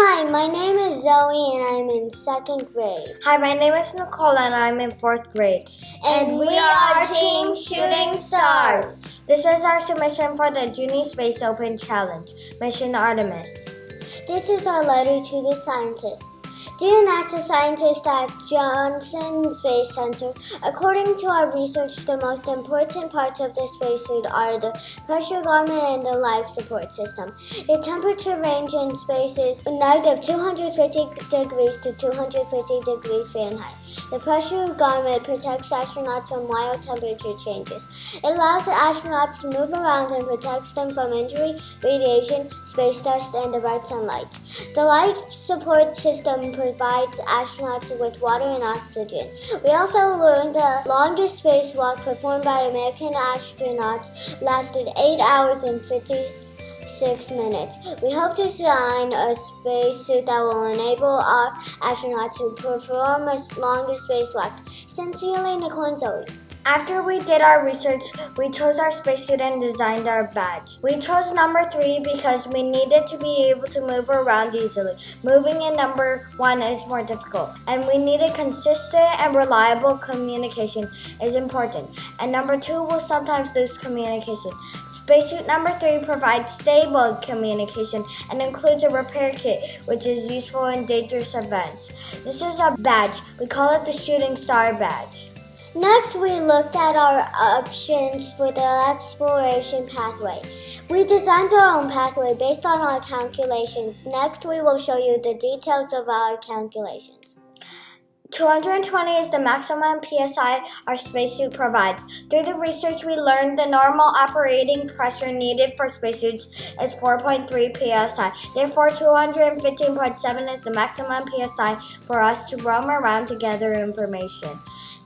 Hi, my name is Zoey and I'm in 2nd grade. Hi, my name is Nicole and I'm in 4th grade. And we are Team Shooting Stars. This is our submission for the Juni Space Open Challenge, Mission Artemis. This is our letter to the scientists. Dear NASA scientists at Johnson Space Center, according to our research, the most important parts of the spacesuit are the pressure garment and the life support system. The temperature range in space is negative 250 degrees to 250 degrees Fahrenheit. The pressure garment protects astronauts from wild temperature changes. It allows the astronauts to move around and protects them from injury, radiation, space dust, and the bright sunlight. The life support system provides astronauts with water and oxygen. We also learned the longest spacewalk performed by American astronauts lasted 8 hours and 56 minutes. We hope to design a spacesuit that will enable our astronauts to perform a longer spacewalk. Sincerely, Nicole and Zoey. After we did our research, we chose our spacesuit and designed our badge. We chose number 3 because we needed to be able to move around easily. Moving in number 1 is more difficult, and we needed consistent and reliable communication is important. And number 2 will sometimes lose communication. Spacesuit number 3 provides stable communication and includes a repair kit, which is useful in dangerous events. This is a badge. We call it the Shooting Star badge. Next, we looked at our options for the exploration pathway. We designed our own pathway based on our calculations. Next, we will show you the details of our calculations. 220 is the maximum PSI our spacesuit provides. Through the research, we learned the normal operating pressure needed for spacesuits is 4.3 PSI. Therefore, 215.7 is the maximum PSI for us to roam around to gather information.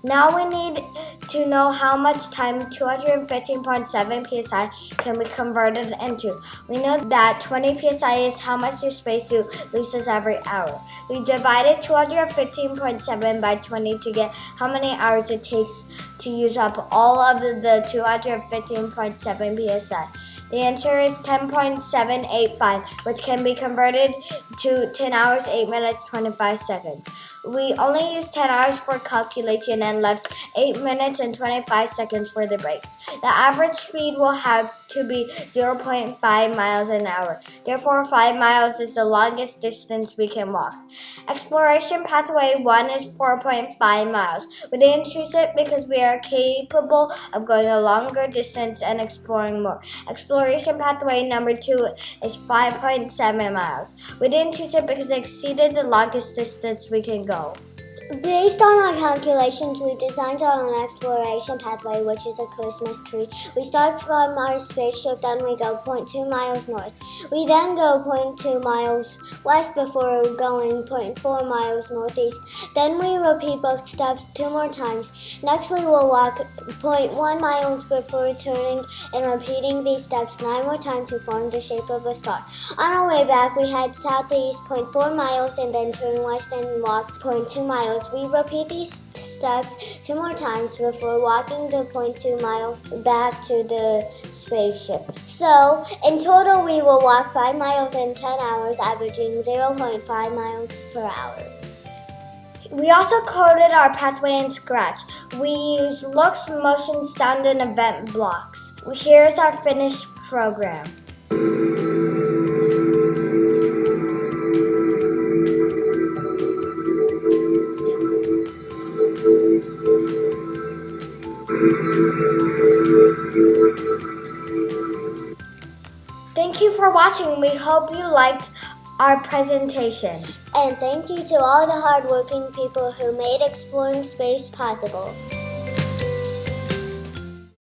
Now we need to know how much time 215.7 PSI can be converted into. We know that 20 PSI is how much your spacesuit loses every hour. We divided 215.7 by 20 to get how many hours it takes to use up all of the 215.7 PSI. The answer is 10.785, which can be converted to 10 hours, 8 minutes, 25 seconds. We only used 10 hours for calculation and left 8 minutes and 25 seconds for the breaks. The average speed will have to be 0.5 miles an hour. Therefore, 5 miles is the longest distance we can walk. Exploration Pathway 1 is 4.5 miles. We didn't choose it because we are capable of going a longer distance and exploring more. Exploration Pathway number 2 is 5.7 miles. We didn't choose it because it exceeded the longest distance we can go. Based on our calculations, we designed our own exploration pathway, which is a Christmas tree. We start from our spaceship, then we go 0.2 miles north. We then go 0.2 miles west before going 0.4 miles northeast. Then we repeat both steps 2 more times. Next, we will walk 0.1 miles before turning and repeating these steps 9 more times to form the shape of a star. On our way back, we head southeast 0.4 miles and then turn west and walk 0.2 miles. We repeat these steps 2 more times before walking the 0.2 miles back to the spaceship. So, in total, we will walk 5 miles in 10 hours, averaging 0.5 miles per hour. We also coded our pathway in Scratch. We use looks, motion, sound, and event blocks. Here's our finished program. Thank you for watching. We hope you liked our presentation. And thank you to all the hardworking people who made exploring space possible.